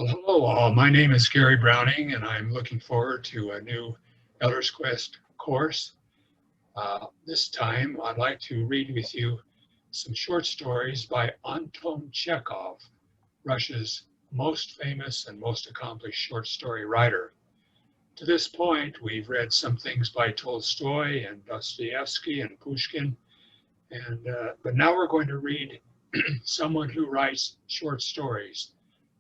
Well, hello all. My name is Gary Browning, and I'm looking forward to a new Elder's Quest course. This time, I'd like to read with you some short stories by Anton Chekhov, Russia's most famous and most accomplished short story writer. To this point, we've read some things by Tolstoy and Dostoevsky and Pushkin, but now we're going to read someone who writes short stories.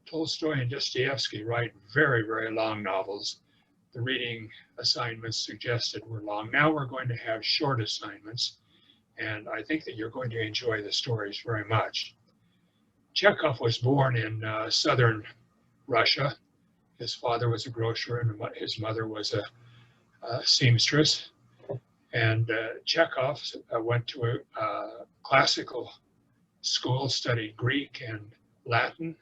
Tolstoy and Dostoevsky write very, very long novels. The reading assignments suggested were long. Now we're going to have short assignments, and I think that you're going to enjoy the stories very much. Chekhov was born in southern Russia. His father was a grocer and his mother was a seamstress. And Chekhov went to a classical school, studied Greek and Latin.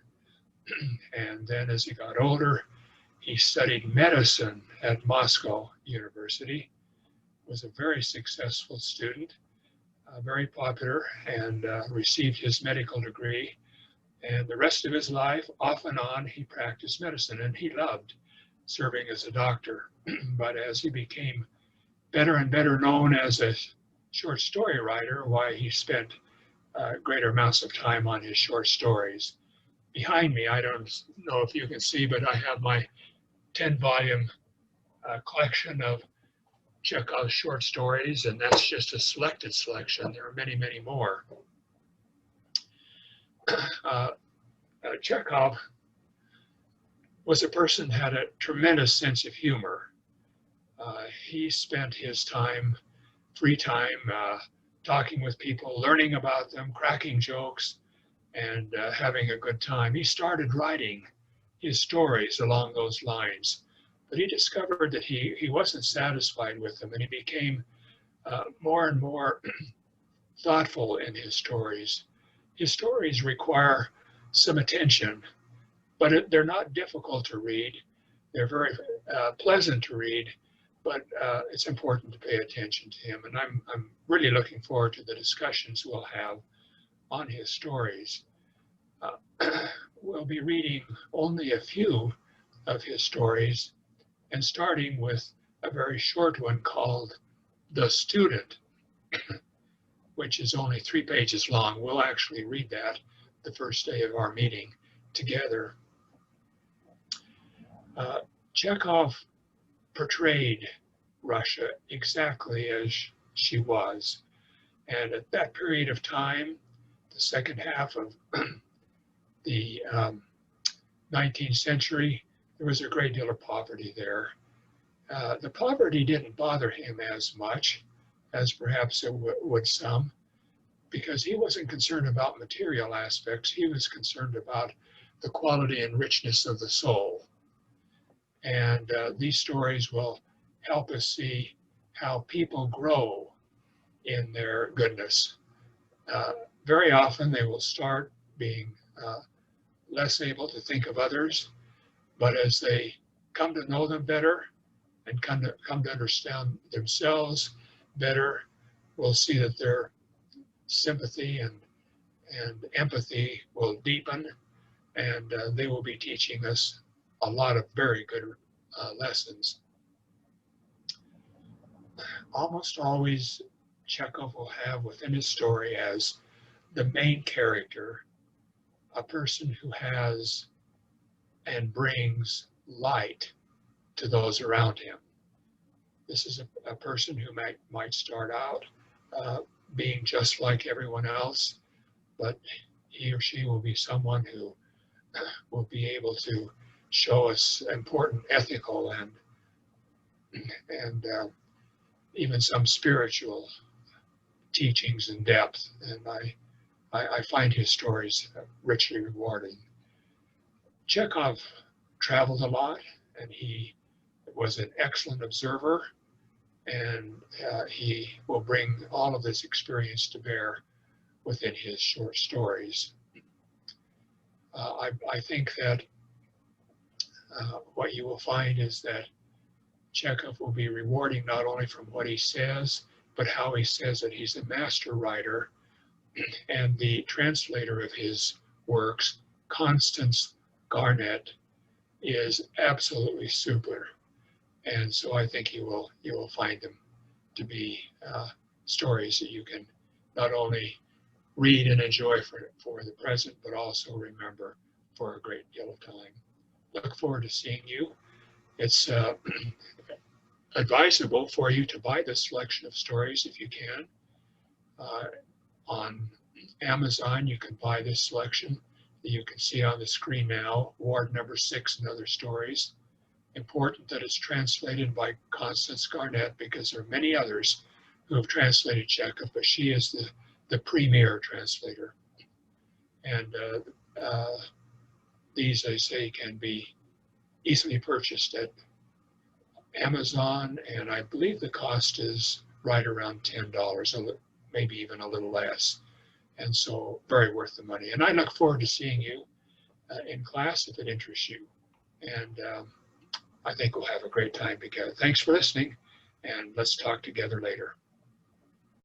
And then as he got older, he studied medicine at Moscow University, was a very successful student, very popular, and received his medical degree. And the rest of his life, off and on, he practiced medicine, and he loved serving as a doctor. But as he became better and better known as a short story writer, why he spent greater amounts of time on his short stories. Behind me, I don't know if you can see, but I have my 10-volume collection of Chekhov's short stories, and that's just a selected selection. There are many, many more. Chekhov was a person who had a tremendous sense of humor. He spent his free time, talking with people, learning about them, cracking jokes, and having a good time. He started writing his stories along those lines, but he discovered that he wasn't satisfied with them, and he became more and more thoughtful in his stories. His stories require some attention, but they're not difficult to read. They're very pleasant to read, but it's important to pay attention to him, and I'm really looking forward to the discussions we'll have on his stories. We'll be reading only a few of his stories, and starting with a very short one called The Student, which is only 3 pages long. We'll actually read that the first day of our meeting together. Chekhov portrayed Russia exactly as she was. And at that period of time, the second half of the 19th century, there was a great deal of poverty there. The poverty didn't bother him as much as perhaps it would some, because he wasn't concerned about material aspects. He was concerned about the quality and richness of the soul. And these stories will help us see how people grow in their goodness. Very often they will start being less able to think of others, but as they come to know them better and come to understand themselves better, we'll see that their sympathy and empathy will deepen, and they will be teaching us a lot of very good lessons. Almost always, Chekhov will have within his story as the main character a person who has and brings light to those around him. This is a person who might start out being just like everyone else, but he or she will be someone who will be able to show us important ethical and even some spiritual teachings in depth. And I find his stories richly rewarding. Chekhov traveled a lot, and he was an excellent observer, and he will bring all of this experience to bear within his short stories. I think that what you will find is that Chekhov will be rewarding not only from what he says, but how he says that he's a master writer. And the translator of his works, Constance Garnett, is absolutely super. And so I think you will find them to be stories that you can not only read and enjoy for the present, but also remember for a great deal of time. Look forward to seeing you. It's advisable for you to buy this selection of stories if you can. Uh, on Amazon, you can buy this selection that you can see on the screen now, Ward number 6 and other stories. Important that it's translated by Constance Garnett because there are many others who have translated Chekhov, but she is the premier translator. And these, I say, can be easily purchased at Amazon, and I believe the cost is right around $10, maybe even a little less. And so very worth the money. And I look forward to seeing you in class if it interests you. And I think we'll have a great time together. Thanks for listening, and let's talk together later.